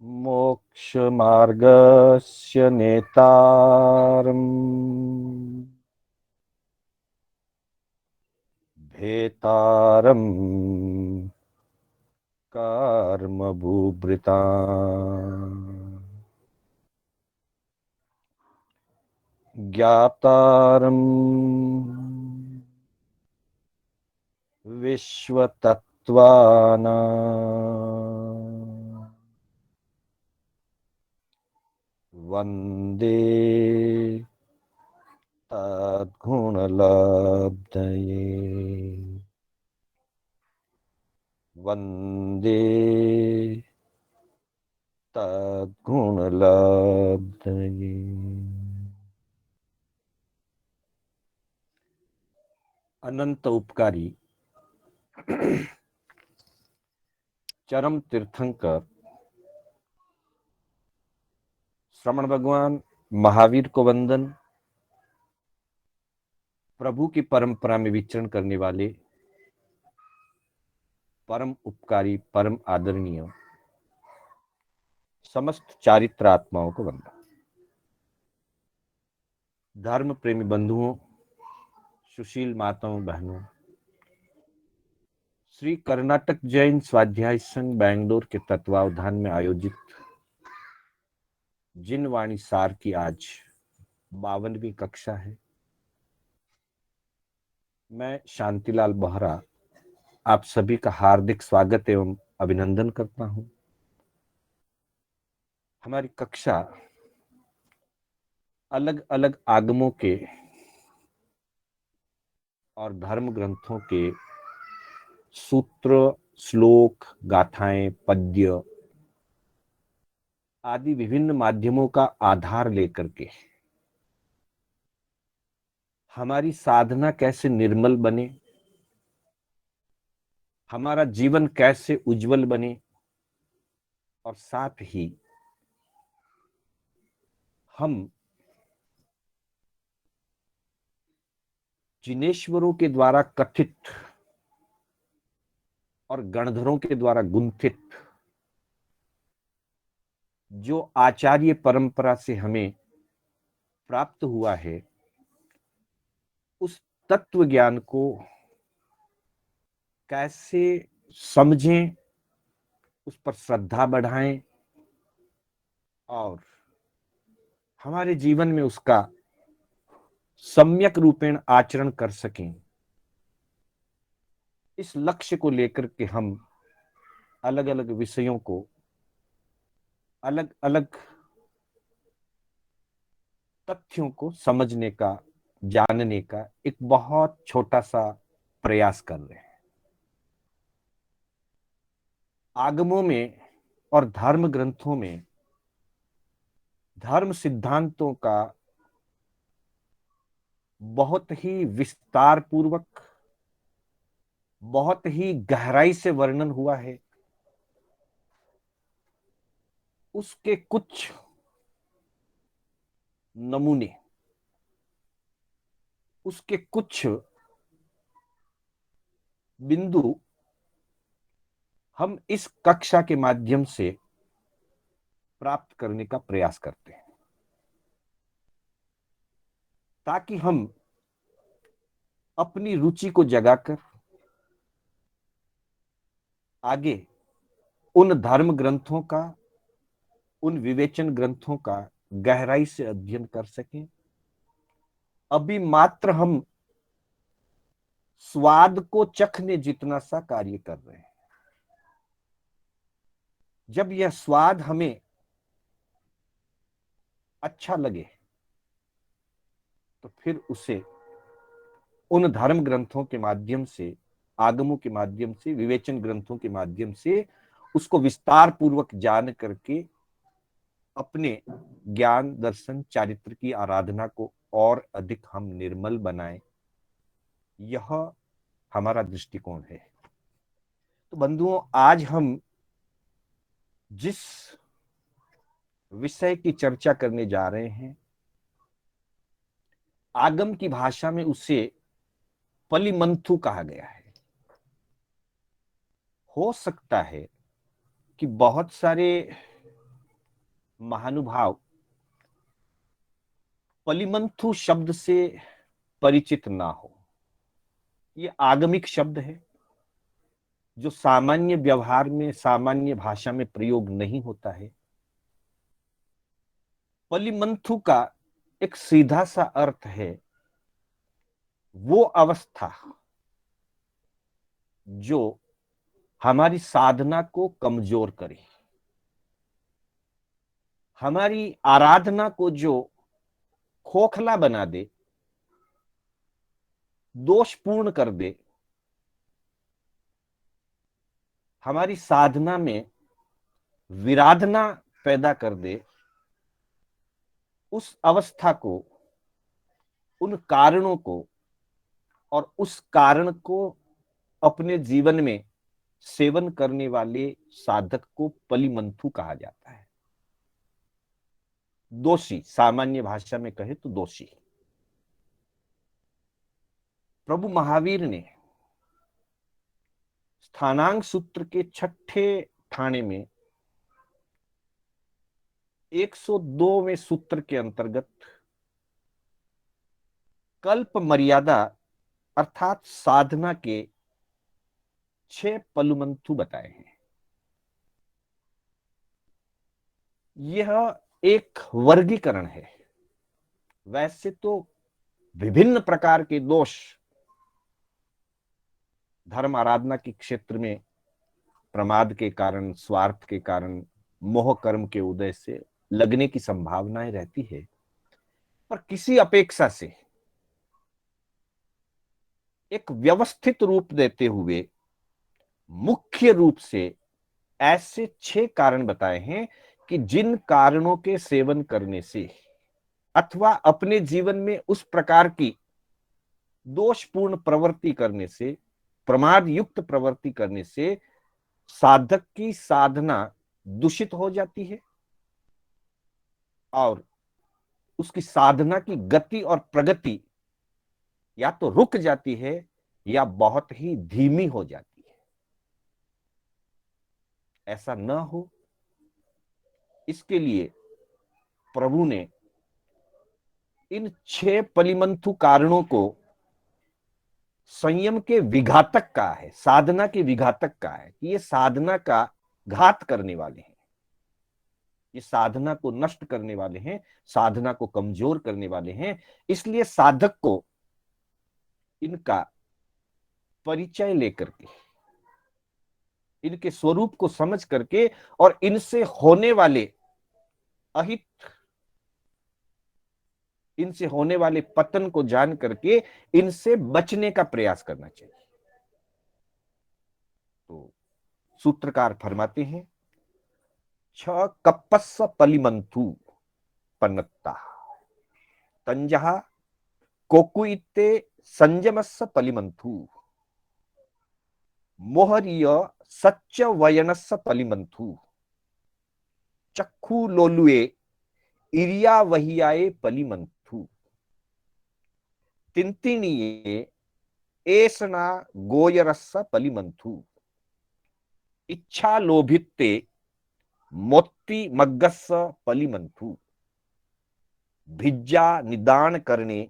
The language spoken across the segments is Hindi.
मोक्षमार्गस्य नेतारम् भेतारम् कर्मभूभृताम् ज्ञातारम् विश्वतत्त्वानाम् वन्दे तद्गुणलब्धये वन्दे तद्गुणलब्धये। अनंत उपकारी चरम तीर्थंकर श्रमण भगवान महावीर को वंदन। प्रभु की परंपरा में विचरण करने वाले परम उपकारी परम आदरणीय समस्त चारित्र आत्माओं को वंदन। धर्म प्रेमी बंधुओं, सुशील माताओं बहनों, श्री कर्नाटक जैन स्वाध्याय संघ बेंगलोर के तत्वावधान में आयोजित जिन वाणी सार की आज 52वीं कक्षा है। मैं शांतिलाल बोहरा आप सभी का हार्दिक स्वागत एवं अभिनंदन करता हूं। हमारी कक्षा अलग अलग आगमों के और धर्म ग्रंथों के सूत्र, श्लोक, गाथाएं, पद्य आदि विभिन्न माध्यमों का आधार लेकर के हमारी साधना कैसे निर्मल बने, हमारा जीवन कैसे उज्जवल बने और साथ ही हम जिनेश्वरों के द्वारा कथित और गणधरों के द्वारा गुंथित जो आचार्य परंपरा से हमें प्राप्त हुआ है, उस तत्व ज्ञान को कैसे समझें, उस पर श्रद्धा बढ़ाएं और हमारे जीवन में उसका सम्यक रूपेण आचरण कर सकें। इस लक्ष्य को लेकर के हम अलग अलग विषयों को, अलग अलग तथ्यों को समझने का, जानने का एक बहुत छोटा सा प्रयास कर रहे हैं। आगमों में और धर्म ग्रंथों में धर्म सिद्धांतों का बहुत ही विस्तार पूर्वक, बहुत ही गहराई से वर्णन हुआ है। उसके कुछ नमूने, उसके कुछ बिंदु हम इस कक्षा के माध्यम से प्राप्त करने का प्रयास करते हैं, ताकि हम अपनी रुचि को जगाकर आगे उन धर्म ग्रंथों का, उन विवेचन ग्रंथों का गहराई से अध्ययन कर सकें। अभी मात्र हम स्वाद को चखने जितना सा कार्य कर रहे हैं। जब यह स्वाद हमें अच्छा लगे तो फिर उसे उन धर्म ग्रंथों के माध्यम से, आगमों के माध्यम से, विवेचन ग्रंथों के माध्यम से उसको विस्तार पूर्वक जान करके अपने ज्ञान, दर्शन, चारित्र की आराधना को और अधिक हम निर्मल बनाएं। यह हमारा दृष्टिकोण है। तो बंधुओं, आज हम जिस विषय की चर्चा करने जा रहे हैं, आगम की भाषा में उसे पलिमंथु कहा गया है। हो सकता है कि बहुत सारे महानुभाव पलिमंथु शब्द से परिचित ना हो। ये आगमिक शब्द है जो सामान्य व्यवहार में, सामान्य भाषा में प्रयोग नहीं होता है। पलिमंथु का एक सीधा सा अर्थ है वो अवस्था जो हमारी साधना को कमजोर करे, हमारी आराधना को जो खोखला बना दे, दोषपूर्ण कर दे, हमारी साधना में विराधना पैदा कर दे, उस अवस्था को, उन कारणों को और उस कारण को अपने जीवन में सेवन करने वाले साधक को पलिमंथु कहा जाता है। दोषी, सामान्य भाषा में कहे तो दोषी। प्रभु महावीर ने स्थानांक सूत्र के 6ठे ठाणे में 102वें सूत्र के अंतर्गत कल्प मर्यादा अर्थात साधना के 6 पलुमंथु बताए हैं। यह एक वर्गीकरण है। वैसे तो विभिन्न प्रकार के दोष धर्म आराधना के क्षेत्र में प्रमाद के कारण, स्वार्थ के कारण, मोह कर्म के उदय से लगने की संभावनाएं रहती है, पर किसी अपेक्षा से एक व्यवस्थित रूप देते हुए मुख्य रूप से ऐसे 6 कारण बताए हैं कि जिन कारणों के सेवन करने से अथवा अपने जीवन में उस प्रकार की दोषपूर्ण प्रवृत्ति करने से, प्रमाद युक्त प्रवृत्ति करने से साधक की साधना दूषित हो जाती है और उसकी साधना की गति और प्रगति या तो रुक जाती है या बहुत ही धीमी हो जाती है। ऐसा न हो, इसके लिए प्रभु ने इन 6 पलिमंथु कारणों को संयम के विघातक कहा है, साधना के विघातक कहा है कि ये साधना का घात करने वाले हैं, ये साधना को नष्ट करने वाले हैं, साधना को कमजोर करने वाले हैं। इसलिए साधक को इनका परिचय लेकर के, इनके स्वरूप को समझ करके और इनसे होने वाले अहित, इनसे होने वाले पतन को जान करके इनसे बचने का प्रयास करना चाहिए। तो सूत्रकार फरमाते हैं, 6 कप्पस्स पलिमंथु पन्नत्ता तंजहा कोकुइते संयमस्स पलिमंथु मोहरिय सच्च वयनस्स पलिमंथु चक्खु लोलुए इरिया वहियाए पलिमंथु तिंतिनिये एसना गोयरस्स पलिमंथु इच्छा लोभित्ते मोत्ती मग्गस्स पलिमंथु भिज्जा निदान करने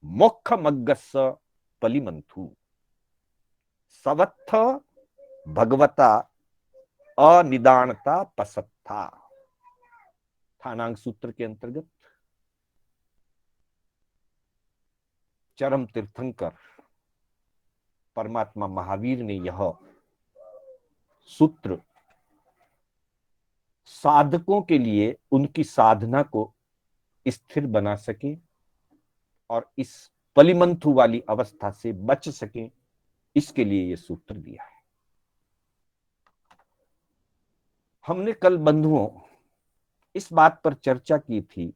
मोक्ष मग्गस्स पलिमंथु सवत्थ भगवता अनिदानता पसत्था। स्थानांक सूत्र के अंतर्गत चरम तीर्थंकर परमात्मा महावीर ने यह सूत्र साधकों के लिए उनकी साधना को स्थिर बना सके और इस पलिमंथु वाली अवस्था से बच सके, इसके लिए यह सूत्र दिया है। हमने कल बंधुओं इस बात पर चर्चा की थी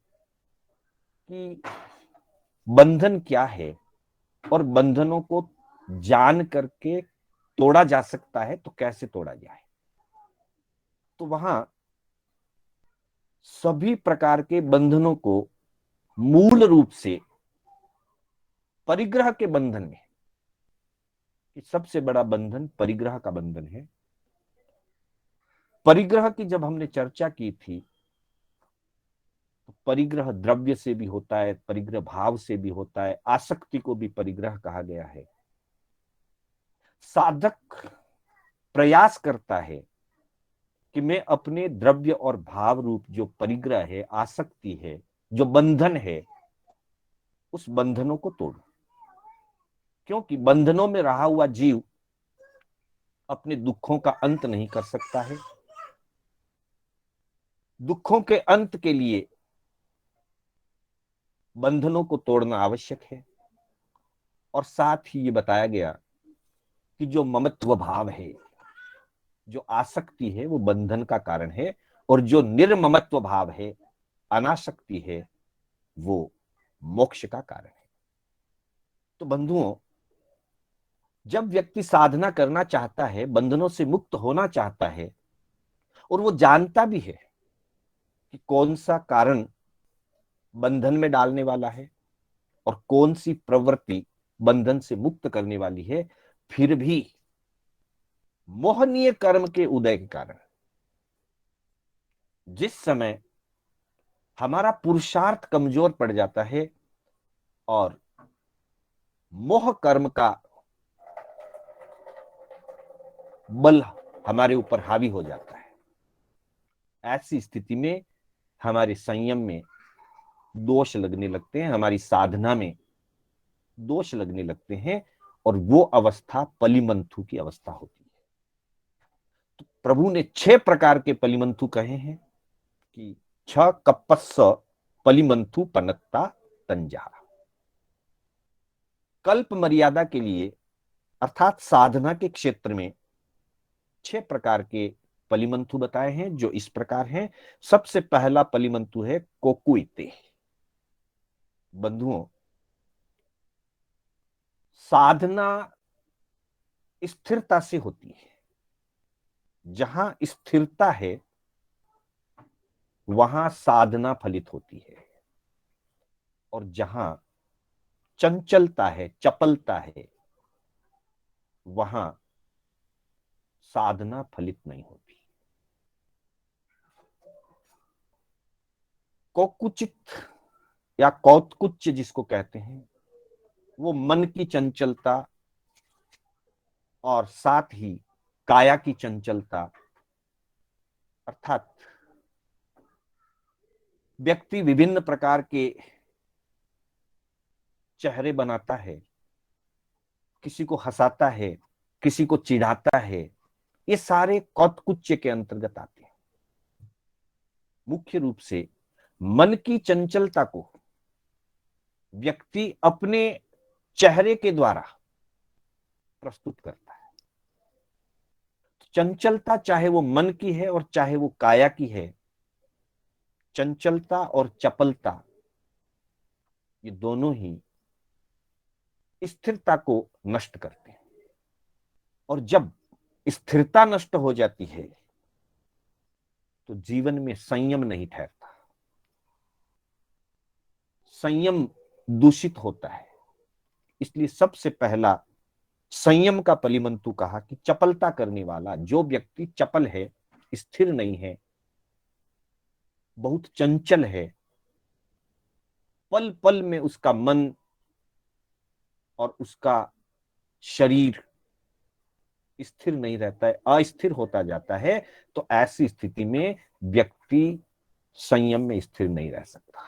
कि बंधन क्या है और बंधनों को जान करके तोड़ा जा सकता है तो कैसे तोड़ा जाए। तो वहां सभी प्रकार के बंधनों को मूल रूप से परिग्रह के बंधन में, कि सबसे बड़ा बंधन परिग्रह का बंधन है। परिग्रह की जब हमने चर्चा की थी परिग्रह द्रव्य से भी होता है, परिग्रह भाव से भी होता है, आसक्ति को भी परिग्रह कहा गया है। साधक प्रयास करता है कि मैं अपने द्रव्य और भाव रूप जो परिग्रह है, आसक्ति है, जो बंधन है, उस बंधनों को तोड़ूं। क्योंकि बंधनों में रहा हुआ जीव अपने दुखों का अंत नहीं कर सकता है। दुखों के अंत के लिए बंधनों को तोड़ना आवश्यक है। और साथ ही ये बताया गया कि जो ममत्व भाव है, जो आसक्ति है, वो बंधन का कारण है, और जो निर्ममत्व भाव है, अनासक्ति है, वो मोक्ष का कारण है। तो बंधुओं, जब व्यक्ति साधना करना चाहता है, बंधनों से मुक्त होना चाहता है, और वो जानता भी है कि कौन सा कारण बंधन में डालने वाला है और कौन सी प्रवृत्ति बंधन से मुक्त करने वाली है, फिर भी मोहनीय कर्म के उदय के कारण जिस समय हमारा पुरुषार्थ कमजोर पड़ जाता है और मोह कर्म का बल हमारे ऊपर हावी हो जाता है, ऐसी स्थिति में हमारे संयम में दोष लगने लगते हैं, हमारी साधना में दोष लगने लगते हैं, और वो अवस्था पलिमंथु की अवस्था होती है। तो प्रभु ने 6 प्रकार के पलिमंथु कहे हैं कि छ कपस्स पलिमंथु पनत्ता तंजा। कल्प मर्यादा के लिए अर्थात साधना के क्षेत्र में 6 प्रकार के पलिमंथु बताए हैं, जो इस प्रकार हैं। सबसे पहला पलिमंथु है कोकुइते। बंधुओं, साधना स्थिरता से होती है। जहां स्थिरता है वहां साधना फलित होती है, और जहां चंचलता है, चपलता है, वहां साधना फलित नहीं होती। कोकुचित या कौतकुच्च जिसको कहते हैं, वो मन की चंचलता और साथ ही काया की चंचलता, अर्थात व्यक्ति विभिन्न प्रकार के चेहरे बनाता है, किसी को हंसाता है, किसी को चिढ़ाता है, ये सारे कौतकुच्च के अंतर्गत आते हैं। मुख्य रूप से मन की चंचलता को व्यक्ति अपने चेहरे के द्वारा प्रस्तुत करता है। चंचलता चाहे वो मन की है और चाहे वो काया की है, चंचलता और चपलता ये दोनों ही स्थिरता को नष्ट करते हैं। और जब स्थिरता नष्ट हो जाती है तो जीवन में संयम नहीं ठहरता, संयम दूषित होता है। इसलिए सबसे पहला संयम का पलिमंतु कहा कि चपलता करने वाला जो व्यक्ति चपल है, स्थिर नहीं है, बहुत चंचल है, पल पल में उसका मन और उसका शरीर स्थिर नहीं रहता है, अस्थिर होता जाता है, तो ऐसी स्थिति में व्यक्ति संयम में स्थिर नहीं रह सकता।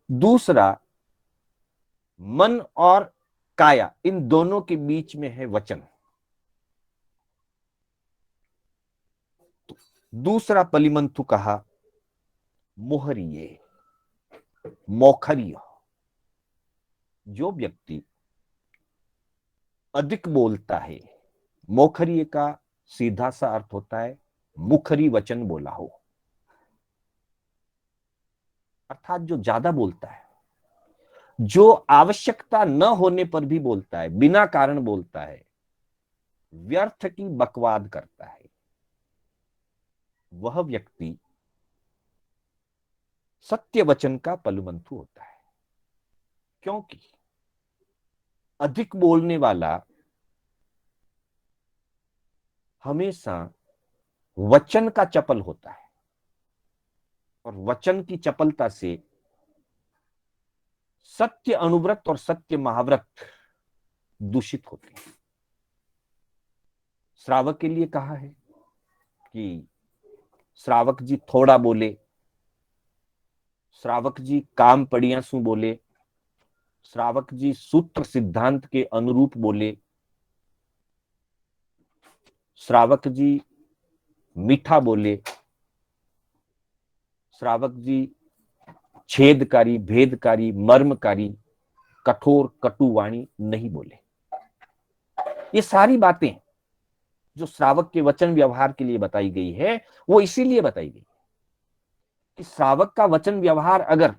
दूसरा, मन और काया इन दोनों के बीच में है वचन। तो दूसरा पलिमंथु कहा मोहरिये, मौखरिय। जो व्यक्ति अधिक बोलता है, मोखरिय का सीधा सा अर्थ होता है मुखरी वचन बोला हो, अर्थात जो ज्यादा बोलता है, जो आवश्यकता न होने पर भी बोलता है, बिना कारण बोलता है, व्यर्थ की बकवाद करता है, वह व्यक्ति सत्य वचन का पलुमंथु होता है। क्योंकि अधिक बोलने वाला हमेशा वचन का चपल होता है। और वचन की चपलता से सत्य अनुव्रत और सत्य महाव्रत दूषित होते हैं। श्रावक के लिए कहा है कि श्रावक जी थोड़ा बोले, श्रावक जी काम पड़ियासु बोले, श्रावक जी सूत्र सिद्धांत के अनुरूप बोले, श्रावक जी मीठा बोले, श्रावक जी छेदकारी, भेदकारी, मर्मकारी, कठोर कटुवाणी नहीं बोले। ये सारी बातें जो श्रावक के वचन व्यवहार के लिए बताई गई है, वो इसीलिए बताई गई कि श्रावक का वचन व्यवहार अगर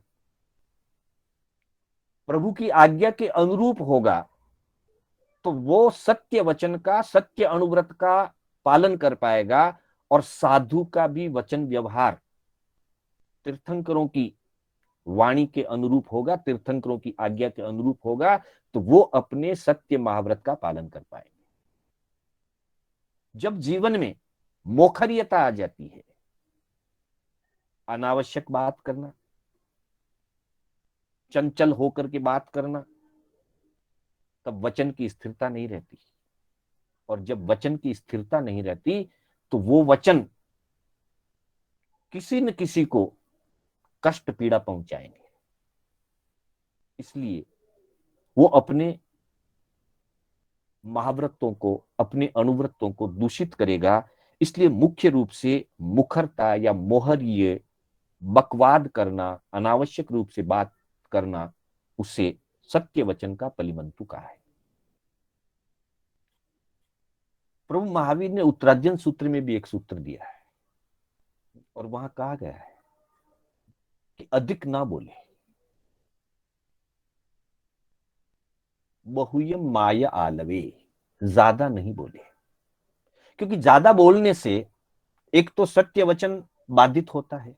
प्रभु की आज्ञा के अनुरूप होगा तो वो सत्य वचन का, सत्य अनुव्रत का पालन कर पाएगा, और साधु का भी वचन व्यवहार तीर्थंकरों की वाणी के अनुरूप होगा, तीर्थंकरों की आज्ञा के अनुरूप होगा, तो वो अपने सत्य महाव्रत का पालन कर पाएंगे। जब जीवन में मोखरियता आ जाती है, अनावश्यक बात करना, चंचल होकर के बात करना, तब वचन की स्थिरता नहीं रहती। और जब वचन की स्थिरता नहीं रहती तो वो वचन किसी न किसी को कष्ट पीड़ा पहुंचाएंगे। इसलिए वो अपने महाव्रतों को, अपने अनुव्रतों को दूषित करेगा। इसलिए मुख्य रूप से मुखरता या मोहर्य बकवाद करना, अनावश्यक रूप से बात करना, उसे सत्य वचन का पलिमंतु कहा है। प्रभु महावीर ने उत्तरार्जन सूत्र में भी एक सूत्र दिया है, और वहां कहा गया है कि अधिक ना बोले, बहुयम माया आलवे, ज्यादा नहीं बोले। क्योंकि ज्यादा बोलने से एक तो सत्य वचन बाधित होता है,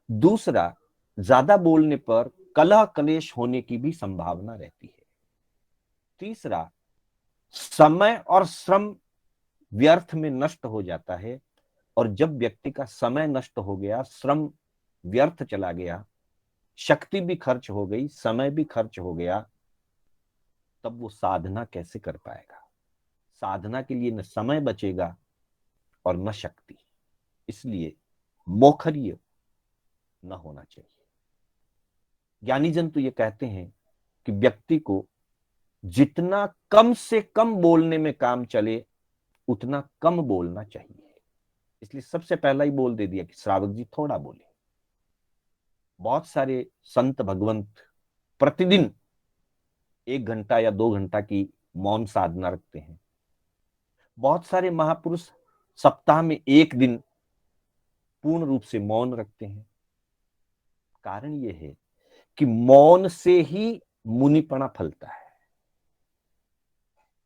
दूसरा ज्यादा बोलने पर कलह कलेश होने की भी संभावना रहती है, तीसरा समय और श्रम व्यर्थ में नष्ट हो जाता है। और जब व्यक्ति का समय नष्ट हो गया, श्रम व्यर्थ चला गया, शक्ति भी खर्च हो गई, समय भी खर्च हो गया, तब वो साधना कैसे कर पाएगा? साधना के लिए न समय बचेगा और न शक्ति। इसलिए मोखर्य न होना चाहिए। ज्ञानी जन तो ये कहते हैं कि व्यक्ति को जितना कम से कम बोलने में काम चले, उतना कम बोलना चाहिए। इसलिए सबसे पहला ही बोल दे दिया कि श्रावक जी थोड़ा बोले। बहुत सारे संत भगवंत प्रतिदिन 1 घंटा या 2 घंटा की मौन साधना रखते हैं। बहुत सारे महापुरुष सप्ताह में एक दिन पूर्ण रूप से मौन रखते हैं। कारण यह है कि मौन से ही मुनिपना फलता है।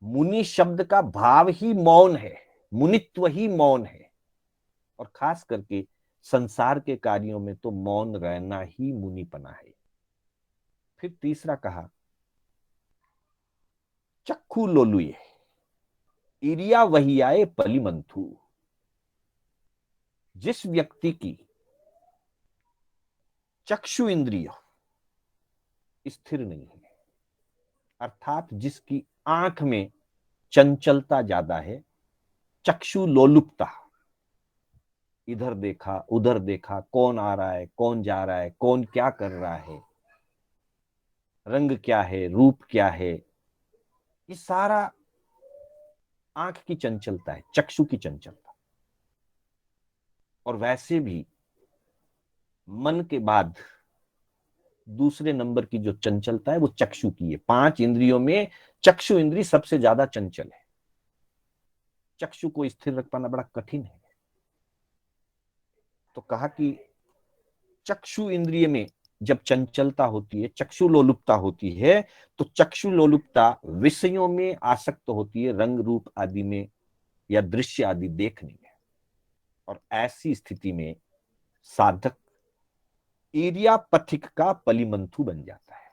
मुनि शब्द का भाव ही मौन है, मुनित्व ही मौन है। और खास करके संसार के कार्यों में तो मौन रहना ही मुनिपना है। फिर तीसरा कहा, चक्षु लोलुए, इरिया वहियाए पलिमंथु। जिस व्यक्ति की चक्षु इंद्रिय स्थिर नहीं है, अर्थात जिसकी आंख में चंचलता ज्यादा है, चक्षु लोलुपता, इधर देखा उधर देखा, कौन आ रहा है, कौन जा रहा है, कौन क्या कर रहा है, रंग क्या है, रूप क्या है, ये सारा आंख की चंचलता है, चक्षु की चंचलता। और वैसे भी मन के बाद दूसरे नंबर की जो चंचलता है वो चक्षु की है। 5 इंद्रियों में चक्षु इंद्री सबसे ज्यादा चंचल है। चक्षु को स्थिर रख पाना बड़ा कठिन है। तो कहा कि चक्षु इंद्रिय में जब चंचलता होती है, चक्षु लोलुपता होती है, तो चक्षु लोलुपता विषयों में आसक्त होती है, रंग रूप आदि में या दृश्य आदि देखने में। और ऐसी स्थिति में साधक एरिया पथिक का पलिमंथु बन जाता है।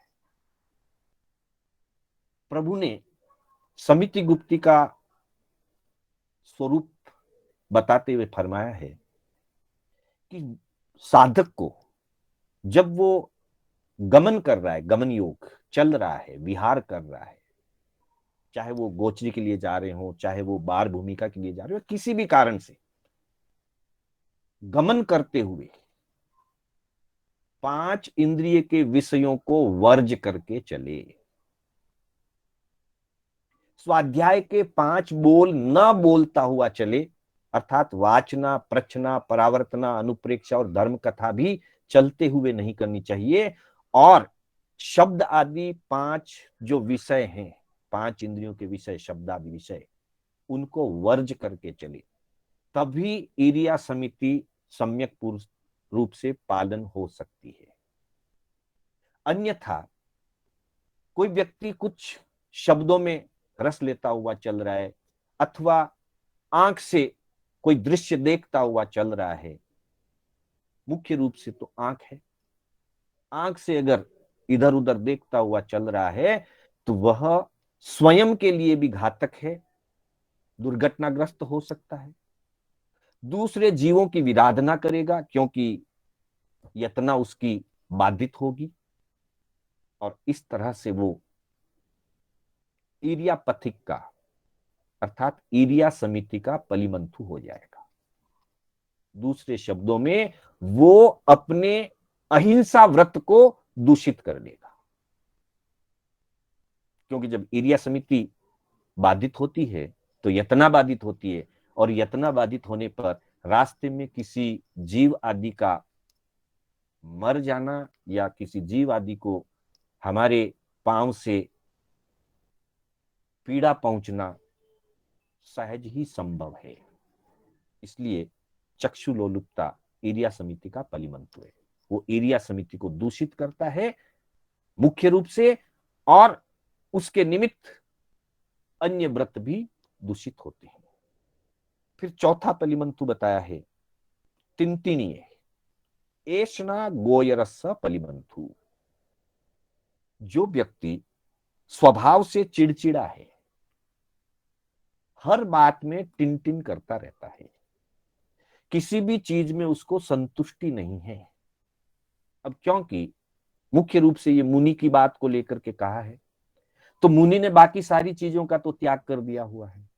प्रभु ने समिति गुप्ती का स्वरूप बताते हुए फरमाया है कि साधक को जब वो गमन कर रहा है, गमन योग चल रहा है, विहार कर रहा है, चाहे वो गोचरी के लिए जा रहे हो, चाहे वो बार भूमिका के लिए जा रहे हो, किसी भी कारण से गमन करते हुए 5 इंद्रिय के विषयों को वर्ज करके चले। स्वाध्याय के 5 बोल न बोलता हुआ चले, अर्थात वाचना, प्रच्छना, परावर्तना, अनुप्रेक्षा और धर्म कथा भी चलते हुए नहीं करनी चाहिए। और शब्द आदि 5 जो विषय हैं, 5 इंद्रियों के विषय, शब्द आदि विषय, उनको वर्ज करके चले, तभी ईरिया समिति सम्यक पूर्ण रूप से पालन हो सकती है। अन्यथा कोई व्यक्ति कुछ शब्दों में रस लेता हुआ चल रहा है, अथवा आंख से कोई दृश्य देखता हुआ चल रहा है, मुख्य रूप से तो आंख है, आंख से अगर इधर उधर देखता हुआ चल रहा है तो वह स्वयं के लिए भी घातक है, दुर्घटनाग्रस्त हो सकता है, दूसरे जीवों की विराधना करेगा, क्योंकि यतना उसकी बाधित होगी, और इस तरह से वो ईरिया पथिक का, अर्थात ईरिया समिति का पलिमंथु हो जाएगा। दूसरे शब्दों में वो अपने अहिंसा व्रत को दूषित कर देगा, क्योंकि जब ईरिया समिति बाधित होती है तो यतना बाधित होती है, और यतना बाधित होने पर रास्ते में किसी जीव आदि का मर जाना या किसी जीव आदि को हमारे पांव से पीड़ा पहुंचना सहज ही संभव है। इसलिए चक्षु लोलुपता ईरिया समिति का पलिमंतु है। वो ईरिया समिति को दूषित करता है मुख्य रूप से, और उसके निमित्त अन्य व्रत भी दूषित होते हैं। फिर चौथा पलिमंतु बताया है तिनतिनीय, एषणा गोयरस पलिमंथु। जो व्यक्ति स्वभाव से चिड़चिड़ा है, हर बात में टिन टिन करता रहता है, किसी भी चीज में उसको संतुष्टि नहीं है। अब क्योंकि मुख्य रूप से ये मुनि की बात को लेकर के कहा है, तो मुनि ने बाकी सारी चीजों का तो त्याग कर दिया हुआ है,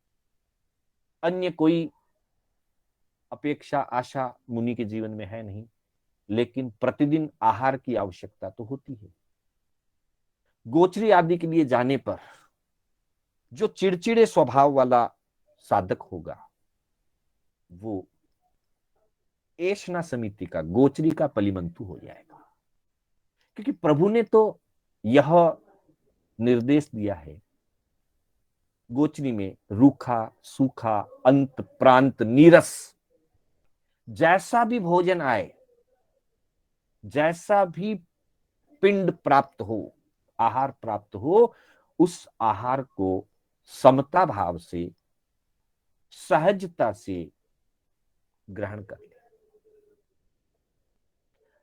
अन्य कोई अपेक्षा आशा मुनि के जीवन में है नहीं, लेकिन प्रतिदिन आहार की आवश्यकता तो होती है। गोचरी आदि के लिए जाने पर जो चिड़चिड़े स्वभाव वाला साधक होगा, वो एषणा समिति का, गोचरी का पलिमंतु हो जाएगा। क्योंकि प्रभु ने तो यह निर्देश दिया है, गोचरी में रूखा सूखा अंत प्रांत नीरस, जैसा भी भोजन आए, जैसा भी पिंड प्राप्त हो, आहार प्राप्त हो, उस आहार को समता भाव से, सहजता से ग्रहण कर ले।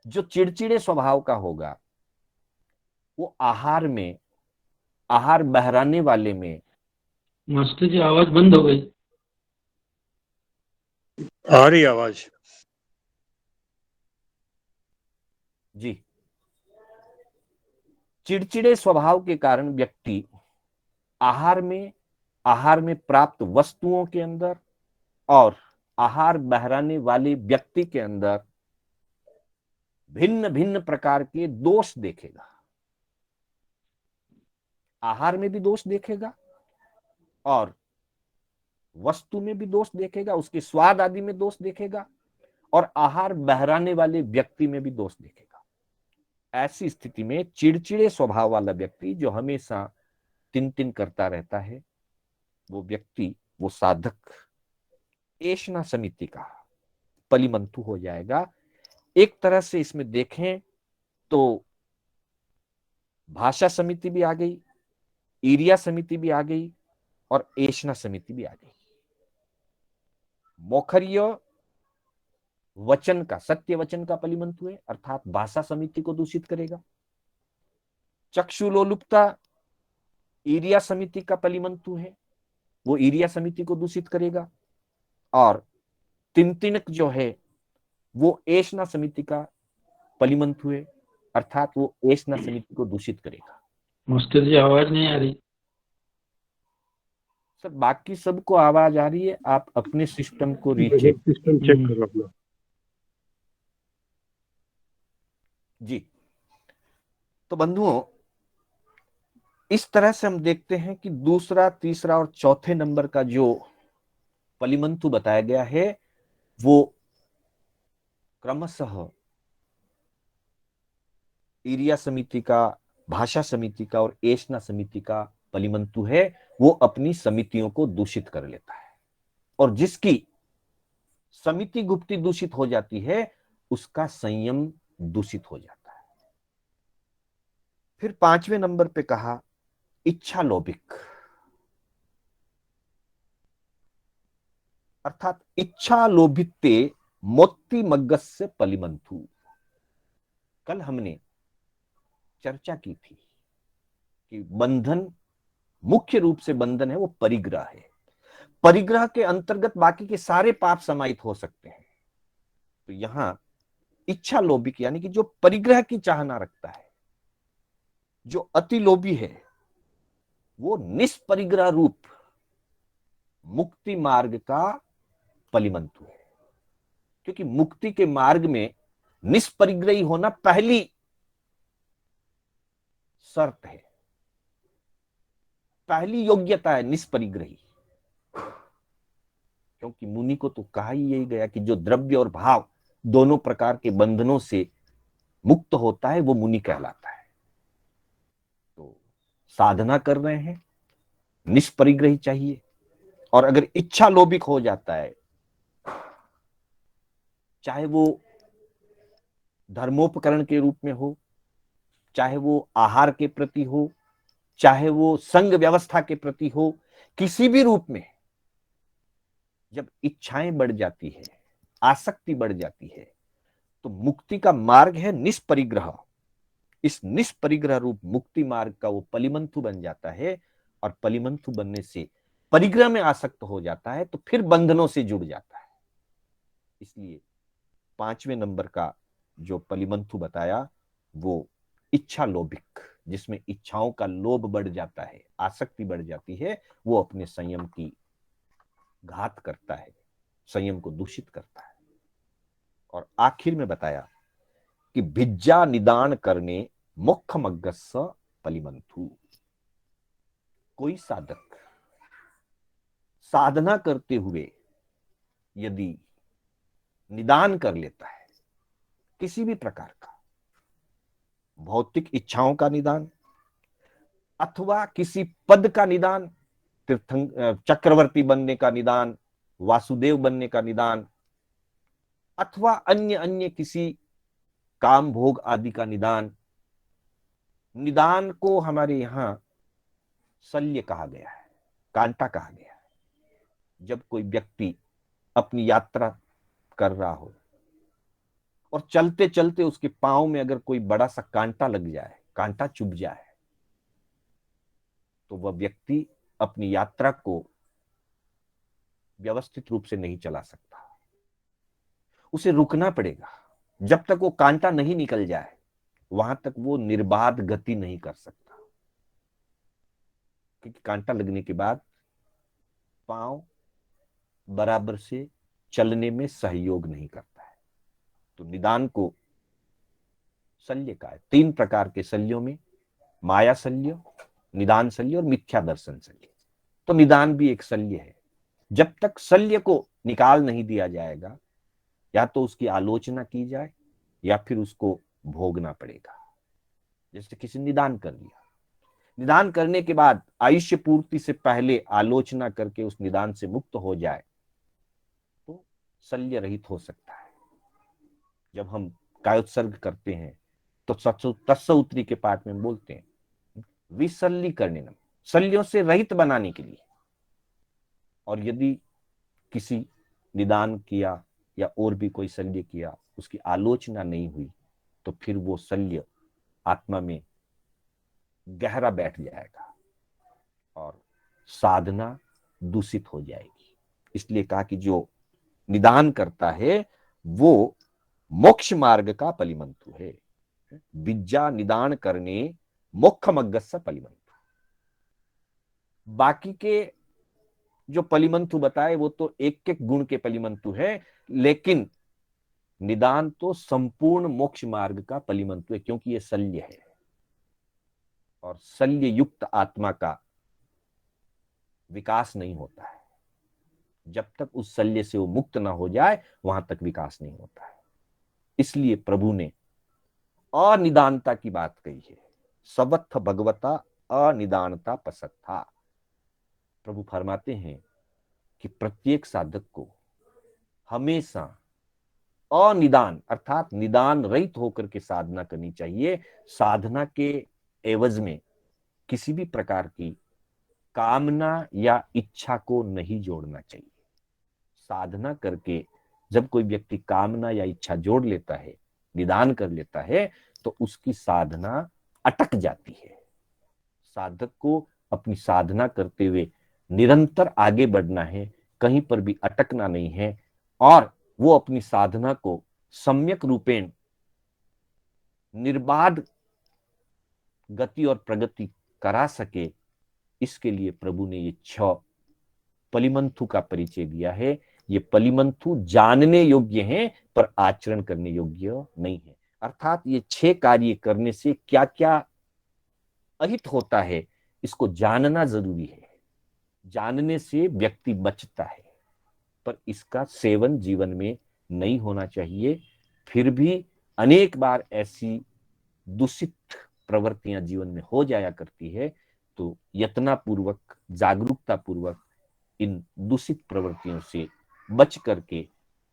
जो चिड़चिड़े स्वभाव का होगा, वो आहार में, आहार बहराने वाले में। मास्टर जी आवाज बंद हो गई। आ रही आवाज जी। चिड़चिड़े स्वभाव के कारण व्यक्ति आहार में प्राप्त वस्तुओं के अंदर और आहार बहराने वाले व्यक्ति के अंदर भिन्न भिन्न प्रकार के दोष देखेगा। आहार में भी दोष देखेगा और वस्तु में भी दोष देखेगा, उसके स्वाद आदि में दोष देखेगा, और आहार बहराने वाले व्यक्ति में भी दोष देखेगा। ऐसी स्थिति में चिड़चिड़े स्वभाव वाला व्यक्ति जो हमेशा तिन तिन करता रहता है, वो व्यक्ति, वो साधक एषणा समिति का पलिमंतु हो जाएगा। एक तरह से इसमें देखें तो भाषा समिति भी आ गई, ईरिया समिति भी आ गई, और एषणा समिति भी आ गई। मोखर्य वचन का, सत्य वचन का पलिमंतु है, अर्थात भाषा समिति को दूषित करेगा। चक्षुलोलुपता ईरिया समिति का पलिमंतु है, वो ईरिया समिति को दूषित करेगा। और तिनतिनक जो है वो एषणा समिति का पलिमंथु है, अर्थात वो एषणा समिति को दूषित करेगा। मास्टर जी आवाज नहीं आ रही। सर बाकी सबको आवाज आ रही है, आप अपने सिस्टम को रीचेक। सिस्टम चेक करो अपना। जी, तो बंधुओं इस तरह से हम देखते हैं कि दूसरा, तीसरा और चौथे नंबर का जो पलिमंतु बताया गया है वो क्रमशः इरिया समिति का, भाषा समिति का और एषणा समिति का पलिमंतु है। वो अपनी समितियों को दूषित कर लेता है, और जिसकी समिति गुप्ती दूषित हो जाती है उसका संयम दूषित हो जाता है। फिर 5वें नंबर पे कहा इच्छा लोभिक, अर्थात इच्छा लोभित्ते मोत्ती मग्गस्य पलिमंथु। कल हमने चर्चा की थी कि बंधन, मुख्य रूप से बंधन है वो परिग्रह है। परिग्रह के अंतर्गत बाकी के सारे पाप समाहित हो सकते हैं। तो यहां इच्छा लोभिक यानी कि जो परिग्रह की चाहना रखता है, जो अति लोभी है, वो निष्परिग्रह रूप मुक्ति मार्ग का पलिमंतु है। क्योंकि मुक्ति के मार्ग में निष्परिग्रही होना पहली शर्त है, पहली योग्यता है निष्परिग्रही। क्योंकि मुनि को तो कहा ही यही गया कि जो द्रव्य और भाव दोनों प्रकार के बंधनों से मुक्त होता है वो मुनि कहलाता है। तो साधना कर रहे हैं, निष्परिग्रही चाहिए। और अगर इच्छा लोभिक हो जाता है, चाहे वो धर्मोपकरण के रूप में हो, चाहे वो आहार के प्रति हो, चाहे वो संघ व्यवस्था के प्रति हो, किसी भी रूप में जब इच्छाएं बढ़ जाती है, आसक्ति बढ़ जाती है, तो मुक्ति का मार्ग है निष्परिग्रह। इस निष्परिग्रह रूप मुक्ति मार्ग का वो पलिमंथु बन जाता है, और पलिमंथु बनने से परिग्रह में आसक्त हो जाता है, तो फिर बंधनों से जुड़ जाता है। इसलिए 5वें नंबर का जो पलिमंथु बताया वो इच्छा लोभिक, जिसमें इच्छाओं का लोभ बढ़ जाता है, आसक्ति बढ़ जाती है, वो अपने संयम की घात करता है, संयम को दूषित करता है। और आखिर में बताया कि भिज्जा निदान करने मोक्ष मग्गस्स पलिमंथु। कोई साधक साधना करते हुए यदि निदान कर लेता है किसी भी प्रकार का, भौतिक इच्छाओं का निदान अथवा किसी पद का निदान, चक्रवर्ती बनने का निदान, वासुदेव बनने का निदान, अथवा अन्य अन्य किसी काम भोग आदि का निदान, निदान को हमारे यहां शल्य कहा गया है, कांटा कहा गया है। जब कोई व्यक्ति अपनी यात्रा कर रहा हो और चलते चलते उसके पांव में अगर कोई बड़ा सा कांटा लग जाए, कांटा चुभ जाए, तो वह व्यक्ति अपनी यात्रा को व्यवस्थित रूप से नहीं चला सकता, उसे रुकना पड़ेगा। जब तक वो कांटा नहीं निकल जाए वहां तक वो निर्बाध गति नहीं कर सकता, क्योंकि कांटा लगने के बाद पांव बराबर से चलने में सहयोग नहीं करता है। तो निदान को शल्य का है। 3 प्रकार के शल्यों में माया शल्य, निदान शल्य और मिथ्या दर्शन शल्य। तो निदान भी एक शल्य है। जब तक शल्य को निकाल नहीं दिया जाएगा, या तो उसकी आलोचना की जाए या फिर उसको भोगना पड़ेगा। जैसे किसी निदान कर लिया, निदान करने के बाद आयुष्य पूर्ति से पहले आलोचना करके उस निदान से मुक्त हो जाए तो शल्य रहित हो सकता है। जब हम कायोत्सर्ग करते हैं तो तत्सउत्री के पाठ में बोलते हैं विशल्यीकरणम, शल्यों से रहित बनाने के लिए। और यदि किसी निदान किया या और भी कोई शल्य किया, उसकी आलोचना नहीं हुई, तो फिर वो शल्य आत्मा में गहरा बैठ जाएगा और साधना दूषित हो जाएगी। इसलिए कहा कि जो निदान करता है वो मोक्ष मार्ग का पलिमंतु है। विद्या निदान करने मोक्ष मग्गस्स पलिमंतु। बाकी के जो पलिमंतु बताए वो तो एक एक गुण के पलिमंतु है, लेकिन निदान तो संपूर्ण मोक्ष मार्ग का पलिमंतु है, क्योंकि ये शल्य है और शल्य युक्त आत्मा का विकास नहीं होता है। जब तक उस शल्य से वो मुक्त ना हो जाए वहां तक विकास नहीं होता है। इसलिए प्रभु ने अनिदानता की बात कही है। सबत्थ भगवता अनिदानता पसत्था। प्रभु फरमाते हैं कि प्रत्येक साधक को हमेशा अनिदान अर्थात निदान रहित होकर के साधना करनी चाहिए। साधना के एवज में किसी भी प्रकार की कामना या इच्छा को नहीं जोड़ना चाहिए। साधना करके जब कोई व्यक्ति कामना या इच्छा जोड़ लेता है, निदान कर लेता है, तो उसकी साधना अटक जाती है। साधक को अपनी साधना करते हुए निरंतर आगे बढ़ना है, कहीं पर भी अटकना नहीं है, और वो अपनी साधना को सम्यक रूपेण निर्बाध गति और प्रगति करा सके, इसके लिए प्रभु ने ये 6 पलिमंथु का परिचय दिया है। ये पलिमंथु जानने योग्य हैं पर आचरण करने योग्य नहीं है। अर्थात ये 6 कार्य करने से क्या क्या अहित होता है इसको जानना जरूरी है। जानने से व्यक्ति बचता है, पर इसका सेवन जीवन में नहीं होना चाहिए। फिर भी अनेक बार ऐसी दूषित प्रवृत्तियां जीवन में हो जाया करती है, तो यत्नापूर्वक जागरूकता पूर्वक इन दूषित प्रवृत्तियों से बच करके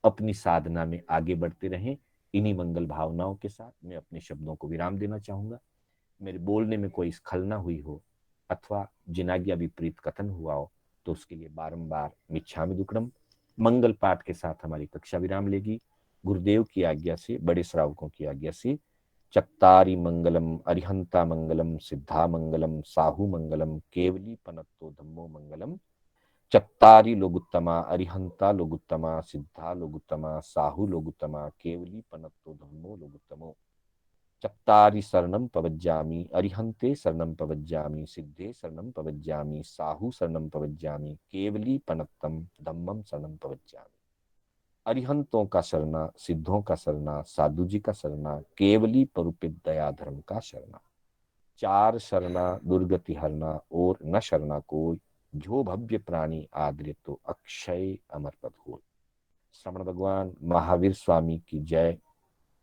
अपनी साधना में आगे बढ़ते रहें। इन्हीं मंगल भावनाओं के साथ मैं अपने शब्दों को विराम देना चाहूंगा। मेरे बोलने में कोई स्खलना हुई हो अथवा जिनाज्ञा विपरीत कथन हुआ हो तो उसके लिए बारंबार मिच्छामि दुक्कडम। मंगल पाठ के साथ हमारी कक्षा विराम लेगी। गुरुदेव की आज्ञा से, बड़े श्रावकों की आज्ञा से, चत्तारि मंगलम अरिहंता मंगलम सिद्धा मंगलम साहू मंगलम केवली पनत्तो धम्मो मंगलम। चत्तारि लोगुत्तमा अरिहंता लोगुत्तमा सिद्धा लोगुत्तमा साहू लोगुत्तमा केवली पनत्तो धम्मो लोगुत्तमो। चत्तारि शरणं पवज्जामि अरिहंते शरणं पवज्जामि सिद्धे शरणं पवज्जामि साहू शरणं पवज्जामि केवली पनत्तम धम्मम शरणं पवज्जामि। अरिहंतों का शरणा, सिद्धों का शरणा, साधु जी का शरणा, केवली परुपित दया धर्म का शरणा। 4 शरणा दुर्गति हरना और न शरणा कोई, जो भव्य प्राणी आदरे तो अक्षय अमर पद हो। श्रवण भगवान महावीर स्वामी की जय।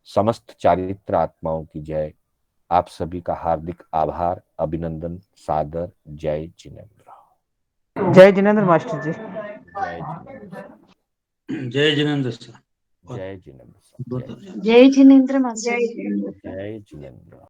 समस्त चारित्र आत्माओं की जय। आप सभी का हार्दिक आभार, अभिनंदन, सादर। जय जिनेन्द्र। जय जिनेन्द्र मास्टर जी। जय जिनेन्द्र। जय जिनेन्द्र सर। जय जिनेन्द्र। जय जिनेन्द्र मास्टर। जय जिनेन्द्र।